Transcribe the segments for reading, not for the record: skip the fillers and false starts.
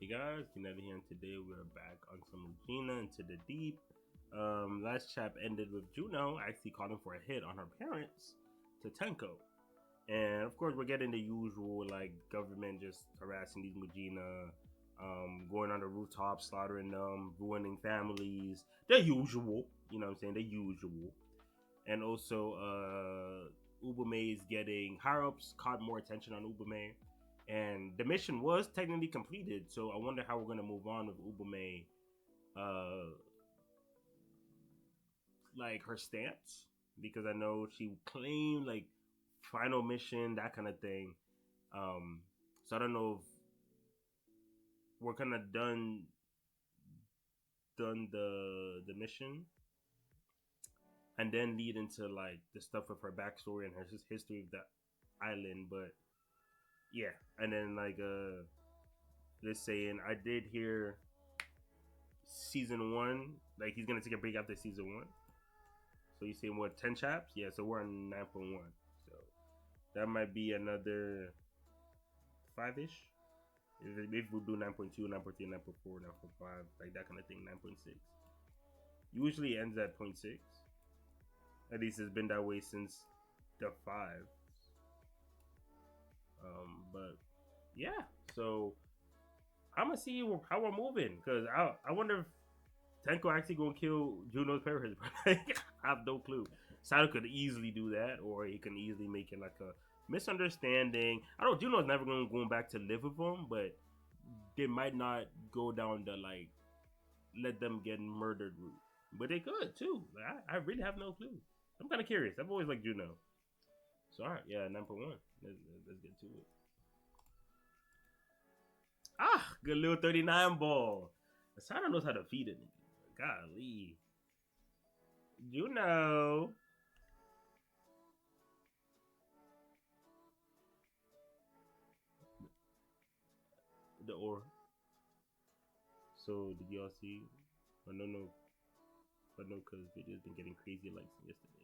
Hey guys, Kennedy here, and today we're back on some Mujina into the deep. Last chap ended with Juno actually calling for a hit on her parents to Tenko. And of course, we're getting the usual like government just harassing these Mujina, going on the rooftops, slaughtering them, ruining families. The usual, you know what I'm saying? The usual. And also, Ubume is getting higher ups caught more attention on Ubume, and the mission was technically completed. So I wonder how we're gonna move on with Ubume, uh, like her stance, because I know she claimed like final mission that kind of thing. So I don't know if we're kind of done the mission and then lead into like the stuff with her backstory and her history of the island. But yeah, and then like let's say, and I did hear season one, like he's gonna take a break after season one. So you saying what, 10 chaps? Yeah, so we're on 9.1. So that might be another five ish. If we do 9.2, 9.3, 9.4, 9.5, like that kind of thing, 9.6. Usually ends at point 0.6. At least it's been that way since the 5. But yeah, so I'm gonna see how we're moving, because I wonder if Tenko actually gonna kill Juno's parents. I have no clue. Sato could easily do that, or he can easily make it like a misunderstanding. I don't. Juno's never gonna go back to live with him, but they might not go down the like let them get murdered route. But they could too. Like, I really have no clue. I'm kind of curious. I've always liked Juno. So alright, yeah, 9.1. Let's get to it. Ah, good little 39 ball. Asada knows how to feed it. Golly. Juno. The or. So, did y'all see? Oh, no. But no, because video's been getting crazy like yesterday.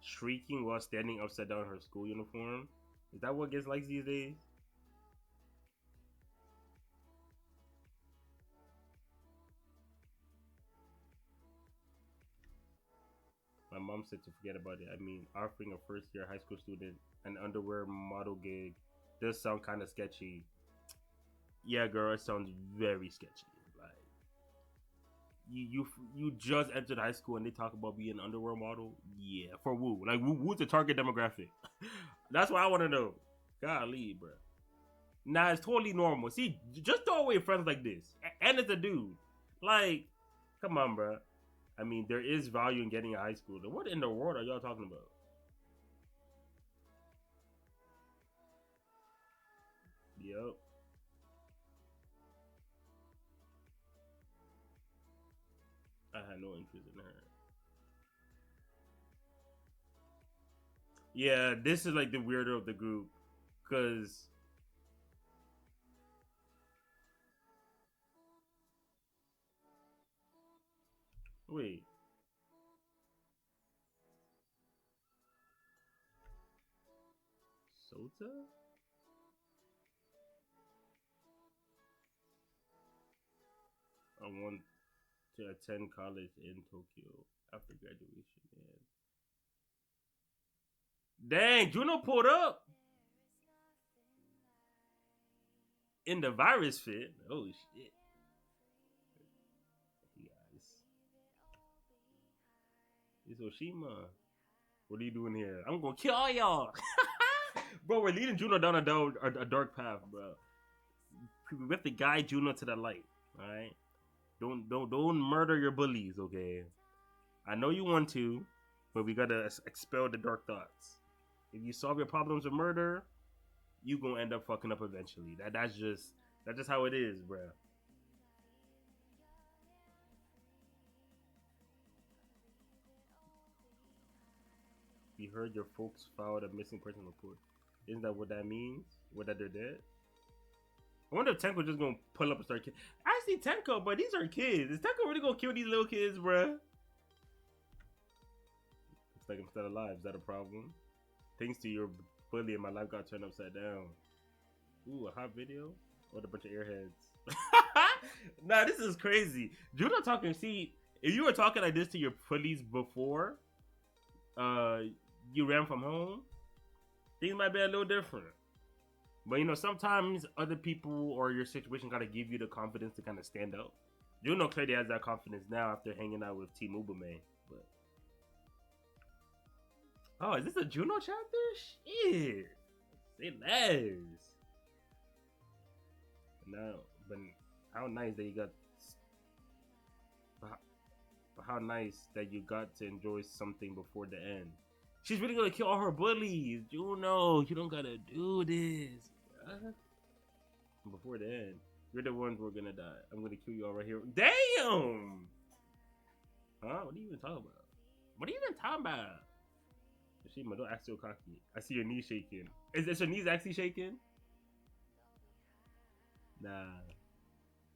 Shrieking while standing upside down in her school uniform. Is that what gets likes these days? My mom said to forget about it. I mean, offering a first year high school student an underwear model gig does sound kind of sketchy. Yeah, girl, it sounds very sketchy. Like you just entered high school and they talk about being an underwear model. Yeah, for Woo. Like Woo's the target demographic. That's what I want to know. Golly, bro. Nah, it's totally normal. See, just throw away friends like this, and it's a dude. Like, come on, bro. I mean, there is value in getting a high schooler. What in the world are y'all talking about? Yep. I had no interest in her. Yeah, this is like the weirdo of the group. Cause wait, Sota? I want to attend college in Tokyo after graduation. Man, dang, Juno pulled up in the virus fit. Oh shit, guys, it's Oshima. What are you doing here? I'm gonna kill all y'all, bro. We're leading Juno down a dark path, bro. We have to guide Juno to the light. All right, don't murder your bullies, okay? I know you want to, but we gotta expel the dark thoughts. If you solve your problems with murder, you gonna end up fucking up eventually. That's just how it is, bro. We heard your folks filed a missing person report. Isn't that what that means? What, that they're dead? I wonder if Tenko just gonna pull up and start killing. Actually, Tenko, but these are kids. Is Tenko really gonna kill these little kids, bro? Looks like I'm still alive. Is that a problem? Thanks to your bully and my life got turned upside down. Ooh, a hot video with a bunch of airheads. Nah, this is crazy. Juno talking. See, if you were talking like this to your police before, uh, you ran from home, things might be a little different. But you know, sometimes other people or your situation gotta give you the confidence to kind of stand up. Juno clearly has that confidence now after hanging out with Team Ubume. But oh, is this a Juno chapter? Shit, say less. No, but how nice that you got. How nice that you got to enjoy something before the end. She's really gonna kill all her bullies. Juno, you don't gotta do this. Before the end. You're the ones who are gonna die. I'm gonna kill you all right here. Damn! Huh? What are you even talking about? What are you even talking about? Shima, don't act so cocky. I see your knees shaking. Is your knees actually shaking? Nah.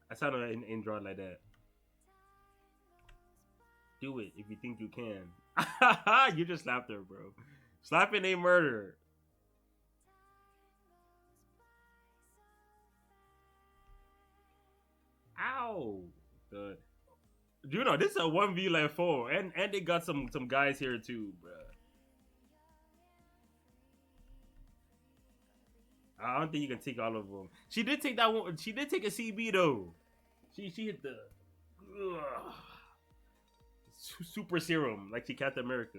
I sound in draw like that. Do it if you think you can. You just slapped her, bro. Slapping ain't murder. Ow. You know, this is a 1v like 4. And they got some guys here too, bro. I don't think you can take all of them. She did take that one. She did take a CB though. She hit the super serum like she Captain America.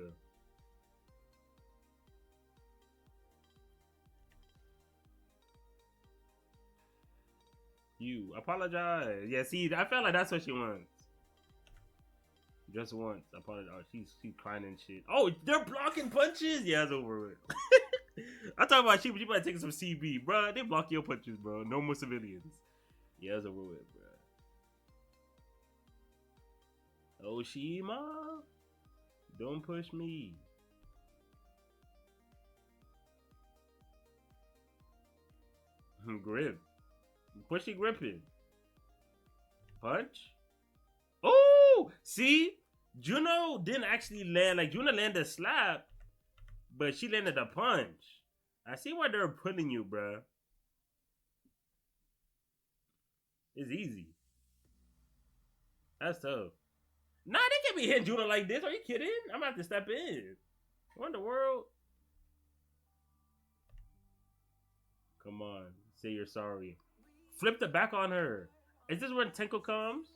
You apologize. Yeah, see, I felt like that's what she wants. Just once, apologize. Oh, she's crying and shit. Oh, they're blocking punches. Yeah, it's over with. I'm talking about she might take some CB, bro. They block your punches, bro. No more civilians. Yeah, it's over with, bro. Oshima, don't push me. Grip. Pushy gripping. Punch. Oh, see? Juno didn't actually land. Like, Juno landed a slap, but she landed a punch. I see why they're putting you, bruh. It's easy. That's tough. Nah, they can't be hitting Juno like this. Are you kidding? I'm gonna have to step in. What in the world? Come on. Say you're sorry. Flip the back on her. Is this when Tenko comes?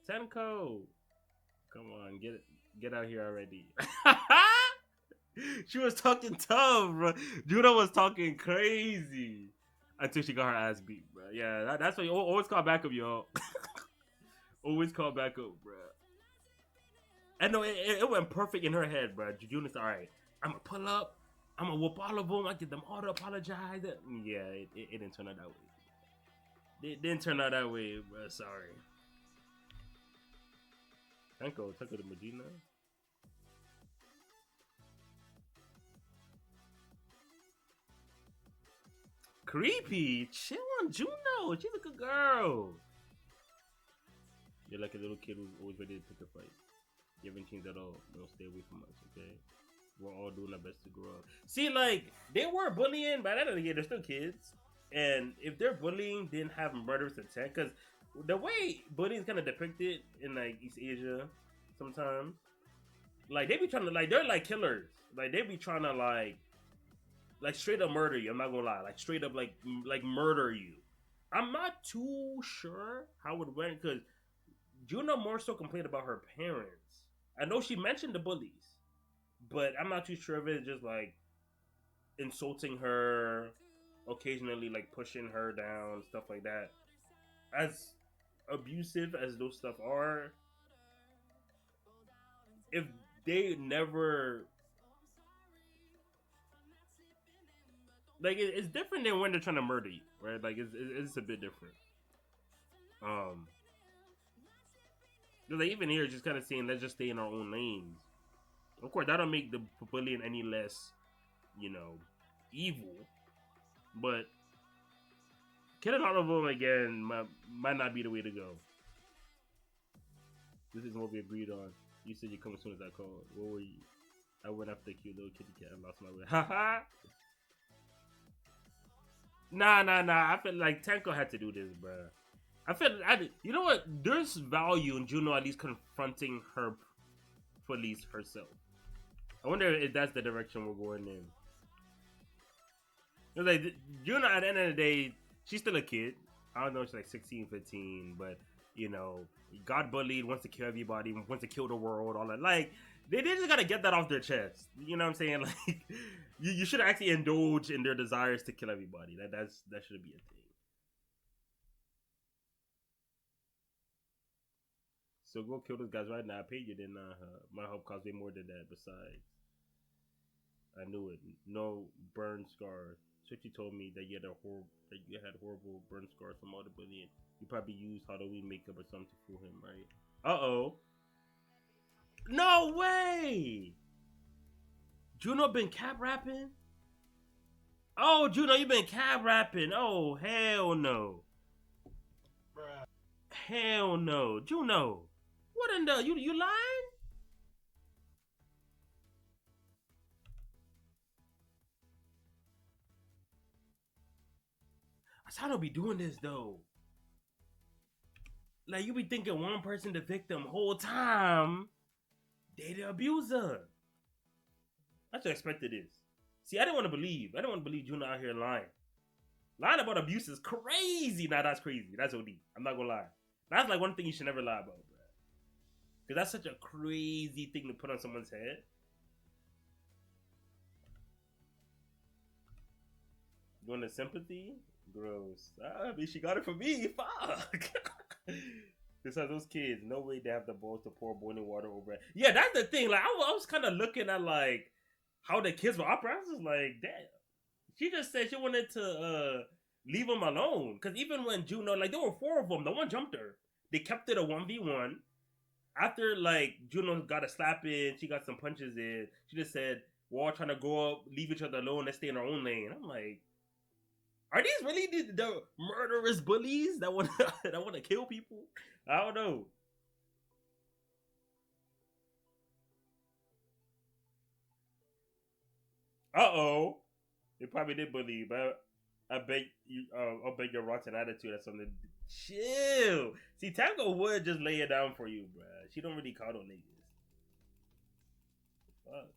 Tenko. Come on, get out here already. She was talking tough, bro. Juno was talking crazy until she got her ass beat, bro. Yeah, that's why you always call back up, yo. Always call back up, bro. And no, it went perfect in her head, bro. Juno's all right. I'm gonna pull up. I'm gonna whoop all of them. I get them all to apologize. Yeah, it didn't turn out that way. It didn't turn out that way, bro. Sorry. Tenko to Mujina. Creepy. Chill on Juno. She's a good girl. You're like a little kid who's always ready to pick a fight. You haven't changed at all. Don't stay away from us, okay? We're all doing our best to grow up. See, like, they were bullying, but at the end of the day, they're still kids. And if they're bullying, then have murderous intent. Because the way bullying is kind of depicted in, like, East Asia sometimes, like, they be trying to, like, they're like killers. Like, they be trying to, like straight up murder you. I'm not gonna lie. Like, straight up, like murder you. I'm not too sure how it went, because Juno more so complained about her parents. I know she mentioned the bullies, but I'm not too sure if it's just, like, insulting her, occasionally, like, pushing her down, stuff like that. As abusive as those stuff are, if they never, like, it's different than when they're trying to murder you, right? Like, it's a bit different. Like, even here, just kind of saying, let's just stay in our own lanes. Of course, that don't make the bullying any less, you know, evil. But killing all of them again might not be the way to go. This is what we agreed on. You said you'd come as soon as I called. What were you? I went after the cute little kitty cat and lost my way. Haha! Nah. I feel like Tenko had to do this, bro. You know what? There's value in Juno at least confronting her police herself. I wonder if that's the direction we're going in. It's like Juno, at the end of the day, she's still a kid. I don't know, she's like 16, 15, but you know, got bullied, wants to kill everybody, wants to kill the world, all that. Like, they just gotta get that off their chest. You know what I'm saying? Like, you should actually indulge in their desires to kill everybody. That should be a thing. So go kill those guys right now. I paid you, then my help cost way more than that. Besides, I knew it. No burn scars. Switchy told me that you had horrible burn scars from all the bullying. You probably used Halloween makeup or something to fool him, right? Uh oh. No way! Juno been cap rapping? Oh, Juno, you been cap rapping. Oh, hell no. Bruh. Hell no. Juno. What in the you lying? That's how they be doing this though. Like you be thinking one person the victim whole time, they the abuser. I just expected this. See, I didn't want to believe. I didn't want to believe Juno out here lying. Lying about abuse is crazy. Nah, that's crazy. That's OD. I'm not gonna lie. That's like one thing you should never lie about, bro. Because that's such a crazy thing to put on someone's head. You want the sympathy? Gross. I mean, she got it from me. Fuck. Besides those kids, no way they have the balls to pour boiling water over it. Yeah, that's the thing. Like, I was kind of looking at like how the kids were operating. I was like, damn. She just said she wanted to leave them alone. Because even when Juno, like, there were four of them. No one jumped her. They kept it a 1v1. After, like, Juno got a slap in, she got some punches in. She just said, we're all trying to go up, leave each other alone, let's stay in our own lane. I'm like, are these really the murderous bullies that want to kill people? I don't know. Uh-oh. They probably did bully, but I bet you. I'll bet your rotten attitude has something. Chill. See, Tango would just lay it down for you, bruh. She don't really coddle niggas. Fuck.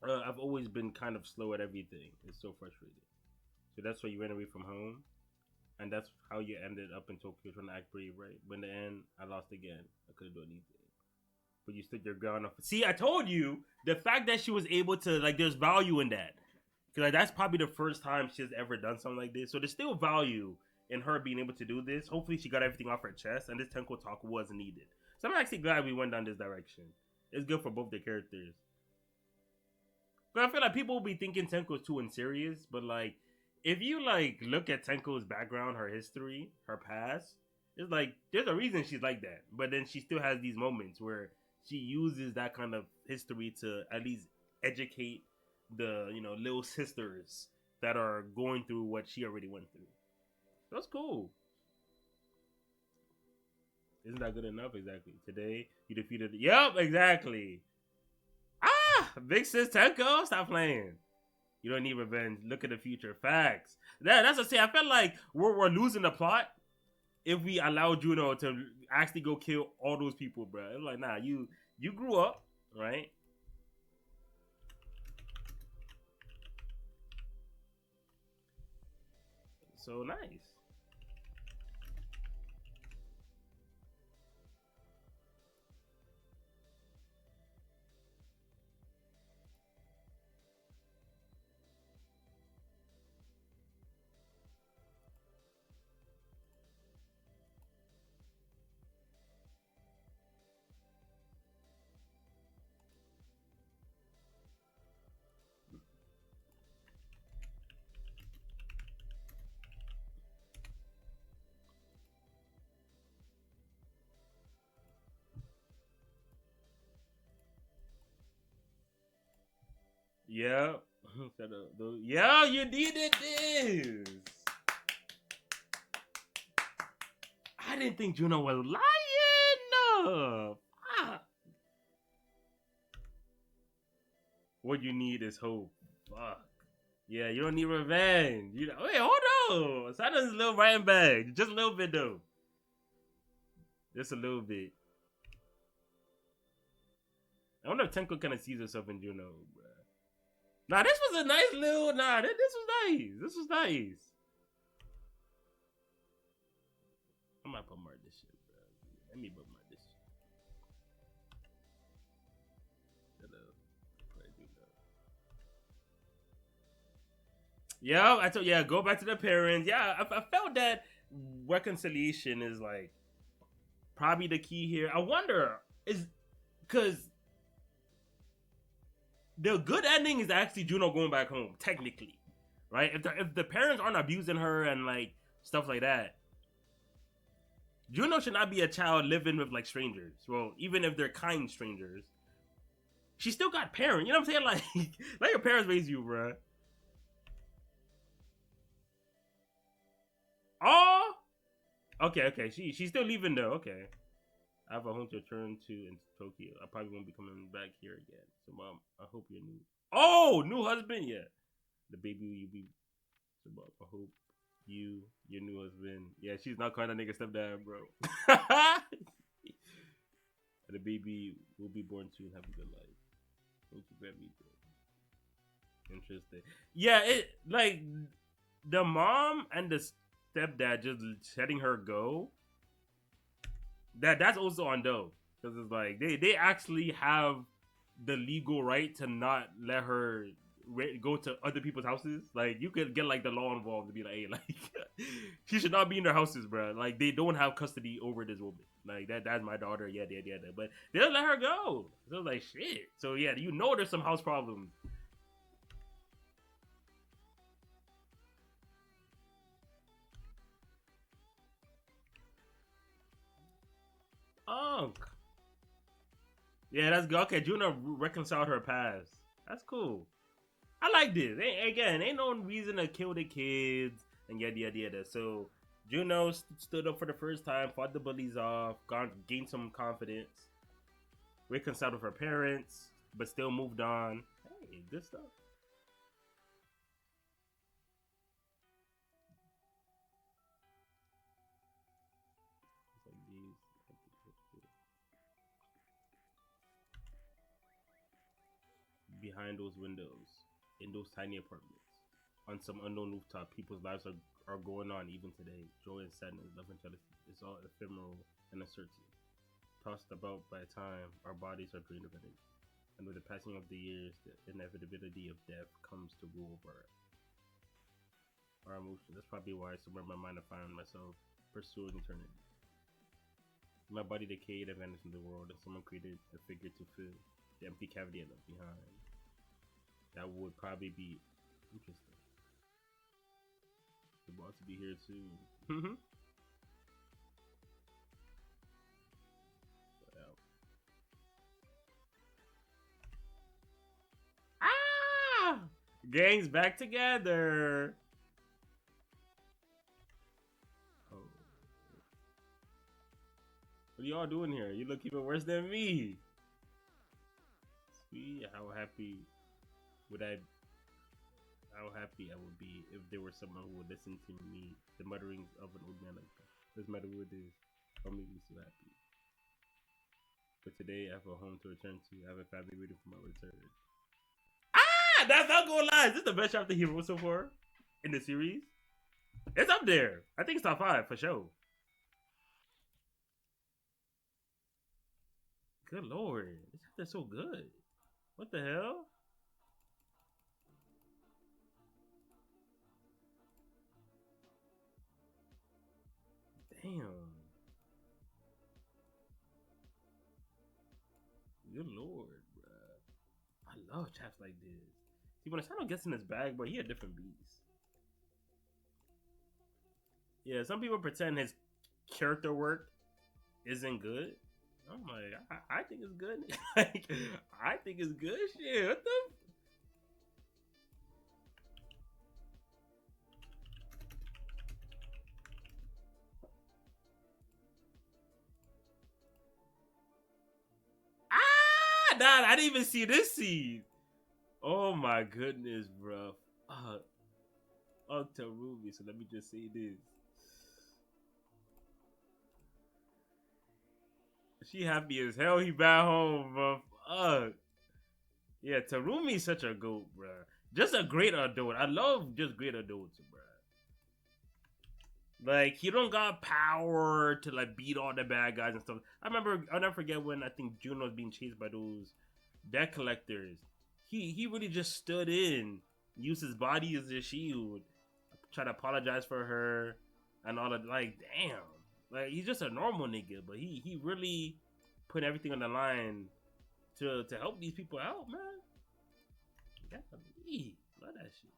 I've always been kind of slow at everything. It's so frustrating. So that's why you ran away from home, and that's how you ended up in Tokyo trying to act brave, right? But in the end, I lost again. I couldn't do anything. But you stood your ground. See, I told you the fact that she was able to like. There's value in that because like, that's probably the first time she's ever done something like this. So there's still value in her being able to do this. Hopefully, she got everything off her chest, and this Tenko talk was needed. So I'm actually glad we went down this direction. It's good for both the characters. But I feel like people will be thinking Tenko's too unserious, but like if you like look at Tenko's background, her history, her past, it's like there's a reason she's like that. But then she still has these moments where she uses that kind of history to at least educate the, you know, little sisters that are going through what she already went through. That's cool. Isn't that good enough? Exactly. Today you defeated. Yep, exactly. Ah, big sis Tenko, stop playing. You don't need revenge. Look at the future. Facts. That's what I say. I felt like we're losing the plot if we allow Juno to actually go kill all those people, bro. It's like, nah, you grew up, right? So nice. Yeah. Yeah, you needed this. I didn't think Juno was lying. No. Ah. What you need is hope. Fuck. Yeah, you don't need revenge. You know, wait, hold on. Santa's a little Ryan bag. Just a little bit though. Just a little bit. I wonder if Tenko kind of sees herself in Juno, bro. Nah, this was a nice little. Nah, this was nice. This was nice. I might bookmark this shit, bro. Let me bookmark this shit. Yeah, I told go back to the parents. Yeah, I felt that reconciliation is like probably the key here. I wonder is because the good ending is actually Juno going back home, technically, right? If the parents aren't abusing her and like stuff like that, Juno should not be a child living with like strangers. Well, even if they're kind strangers, she still got parents. You know what I'm saying? Like your parents raised you, bro. Oh, okay. She's still leaving though. Okay, I have a home to return to in Tokyo. I probably won't be coming back here again. So, mom, I hope you're new. Oh, new husband, yeah. The baby you be. So, mom, I hope your new husband. Yeah, she's not calling that nigga stepdad, bro. The baby will be born soon. Have a good life. Thank you for everything. Interesting. Yeah, it like the mom and the stepdad just letting her go. That's also on dough because it's like they actually have the legal right to not let her go to other people's houses. Like you could get like the law involved to be like, hey, like she should not be in their houses, bro. Like they don't have custody over this woman. Like that's my daughter. Yeah. But they'll let her go. So like shit. So yeah, you know there's some house problems. Oh, yeah, that's good. Okay, Juno reconciled her past. That's cool. I like this. Ain't no reason to kill the kids and yada. So Juno stood up for the first time, fought the bullies off, gained some confidence, reconciled with her parents, but still moved on. Hey, good stuff. Behind those windows, in those tiny apartments, on some unknown rooftop, people's lives are going on even today. Joy and sadness, love and jealousy. It's all ephemeral and uncertain. Tossed about by time, our bodies are drained of energy. And with the passing of the years, the inevitability of death comes to rule over our emotions. That's probably why somewhere in my mind I find myself pursuing eternity. My body decayed and vanished in the world, and someone created a figure to fill the empty cavity I left behind. That would probably be interesting. The boss to be here too. Ah! Gang's back together. Oh. What are y'all doing here? You look even worse than me. Sweet, how happy I would be if there were someone who would listen to me, the mutterings of an old man like that. Doesn't matter who it is, I'll make me so happy. But today I have a home to return to. I have a family waiting for my return. Ah, that's not gonna lie. Is this the best chapter he wrote so far in the series? It's up there. I think it's top 5 for sure. Good lord, this chapter's so good. What the hell? Damn. Good lord, bruh. I love chaps like this. See, when Asano gets in his bag, but he a different beast. Yeah, some people pretend his character work isn't good. I'm like, I think it's good. Like, I think it's good. Shit, what the? Nah, I didn't even see this scene. Oh my goodness, bro. Uh, Ruby. So let me just say this. She happy as hell. He back home, bro. Yeah, Tarumi's such a goat, bro. Just a great adult. I love just great adults, bro. Like he don't got power to like beat all the bad guys and stuff. I remember I'll never forget when I think Juno was being chased by those debt collectors. He really just stood in, used his body as a shield, try to apologize for her and all that. Like damn, like he's just a normal nigga, but he really put everything on the line to help these people out, man. Yeah, love that shit.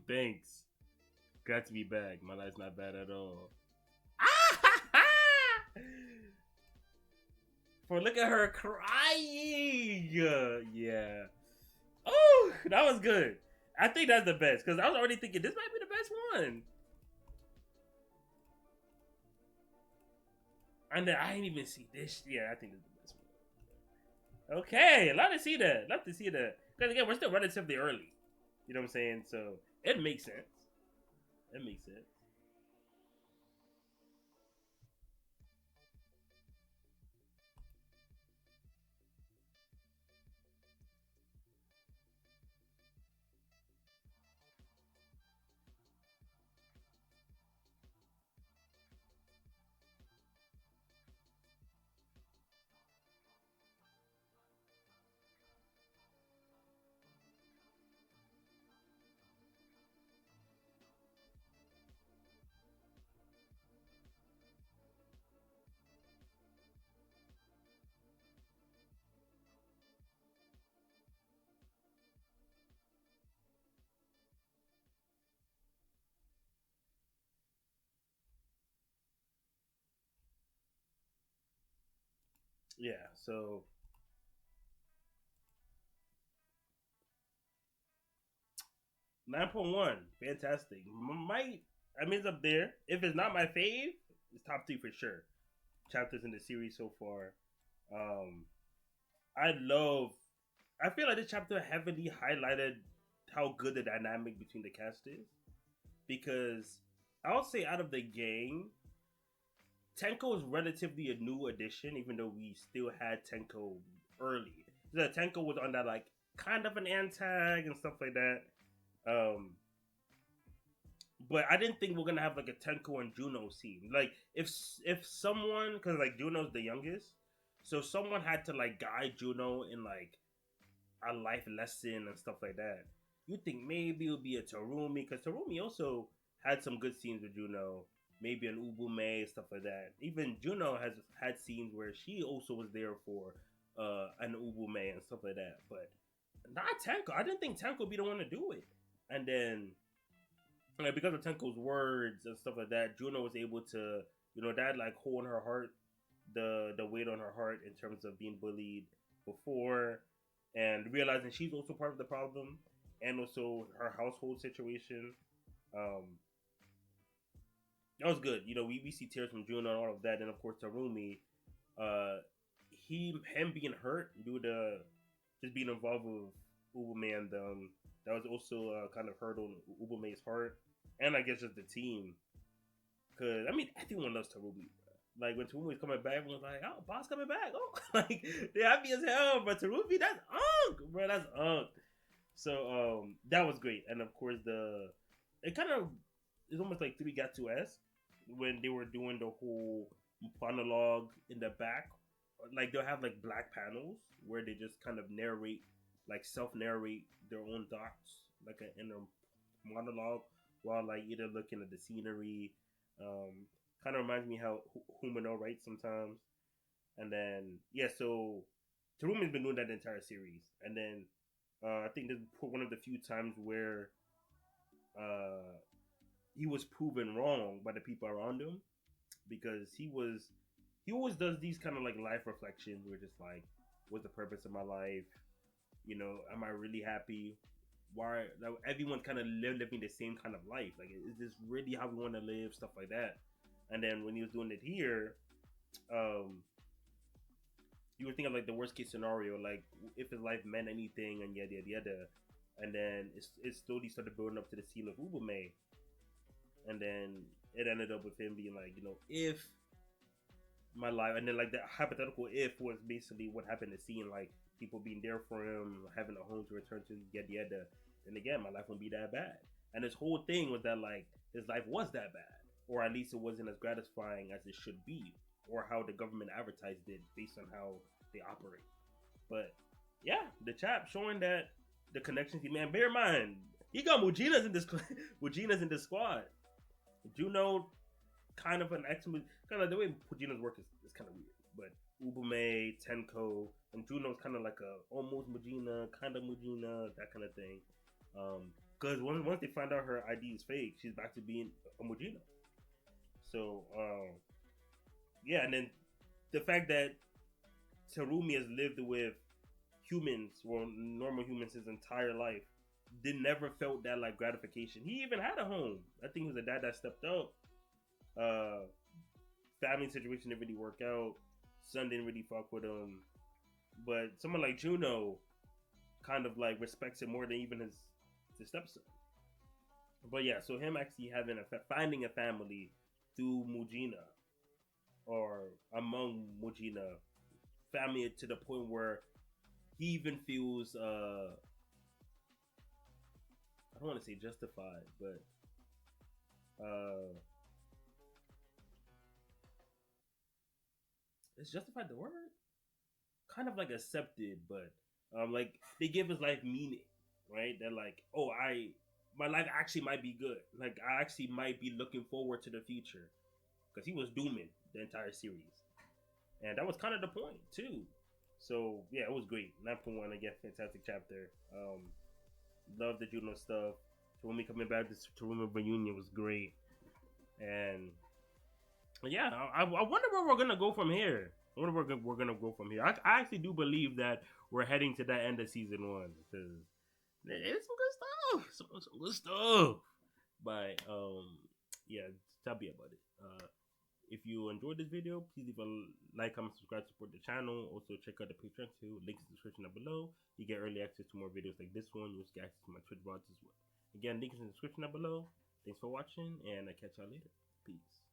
Thanks. Glad to be back. My life's not bad at all. For look at her crying. Yeah. Oh, that was good. I think that's the best because I was already thinking this might be the best one. And then I didn't even see this. Yeah, I think this is the best one. Okay, love to see that. Love to see that. Because again, we're still relatively early. You know what I'm saying? So it makes sense. It makes sense. Yeah. So 9.1, fantastic. Might I mean it's up there. If it's not my fave, it's top three for sure. Chapters in the series so far. Um, I love. I feel like this chapter heavily highlighted how good the dynamic between the cast is because I would say out of the gang, Tenko is relatively a new addition, even though we still had Tenko early. So Tenko was on that like kind of an antag and stuff like that. Um, but I didn't think we're gonna have like a Tenko and Juno scene. Like if someone, because like Juno's the youngest, so someone had to like guide Juno in like a life lesson and stuff like that. You think maybe it would be a Terumi because Terumi also had some good scenes with Juno. Maybe an Ubume stuff like that. Even Juno has had scenes where she also was there for an Ubume and stuff like that. But not Tenko. I didn't think Tenko would be the one to do it. And then like because of Tenko's words and stuff like that, Juno was able to, that like hole in her heart, the weight on her heart in terms of being bullied before, and realizing she's also part of the problem, and also her household situation. Um, that was good. We see tears from Juno and all of that, and of course Tarumi, uh, him being hurt due to just being involved with Ubume, and that was also kind of hurt on Ubume's heart, and I guess just the team. Cause I mean everyone loves Tarumi. Like when Tarumi was coming back, everyone was like, "Oh, boss coming back!" Oh, like they're happy as hell. But Tarumi, that's bro, that's So that was great, and of course it kind of it's almost like Three Gatsu esque when they were doing the whole monologue in the back. Like they'll have like black panels where they just kind of narrate, like self narrate their own thoughts, like an inner monologue while like either looking at the scenery. Um, Kind of reminds me how Humano writes sometimes. And then yeah, so Terumi's been doing that the entire series, and then I think this is one of the few times where uh, he was proven wrong by the people around him because he always does these kind of like life reflections where just like, what's the purpose of my life? You know, am I really happy? Why like, everyone's kind of living the same kind of life? Like, is this really how we want to live? Stuff like that. And then when he was doing it here, um, you would think of like the worst case scenario, like if his life meant anything, and yada yada yada. And then it slowly started building up to the scene of Ubume, and then it ended up with him being like, you know, if my life, and then like the hypothetical if was basically what happened to seeing like people being there for him, having a home to return to, yada yada. And again, my life won't be that bad. And his whole thing was that like his life was that bad, or at least it wasn't as gratifying as it should be, or how the government advertised it based on how they operate. But yeah, the chap showing that the connections he man. Bear in mind, he got Mujina's in this Mujina's in this squad. Juno, kind of an ex, kind of like the way Mujina's work is kind of weird. But Ubume, Tenko, and Juno's kind of like a almost Mujina, kind of Mujina, that kind of thing. Because once they find out her ID is fake, she's back to being a Mujina. So yeah, and then the fact that Terumi has lived with humans or normal humans his entire life, did never felt that like gratification. He even had a home. I think he was a dad that stepped up. Family situation didn't really work out. Son didn't really fuck with him. But someone like Juno kind of like respects him more than even his stepson. But yeah, so him actually having finding a family through Mujina or among Mujina, family to the point where he even feels I don't want to say justified, but is justified the word? Kind of like accepted, but like they give his life meaning, right? They're like, oh, my life actually might be good. Like I actually might be looking forward to the future, because he was dooming the entire series, and that was kind of the point too. So yeah, it was great. 9.1 again, fantastic chapter. Love the Juno stuff. Terumi coming back to Terumi reunion was great, and yeah, I wonder where we're gonna go from here. I wonder where we're gonna go from here. I actually do believe that we're heading to that end of season one because it's some good stuff, some good stuff. But yeah, tell me about it. If you enjoyed this video, please leave a like, comment, subscribe, support the channel. Also, check out the Patreon too. Links in the description down below. You get early access to more videos like this one. You also get access to my Twitch VODs as well. Again, links in the description down below. Thanks for watching, and I'll catch y'all later. Peace.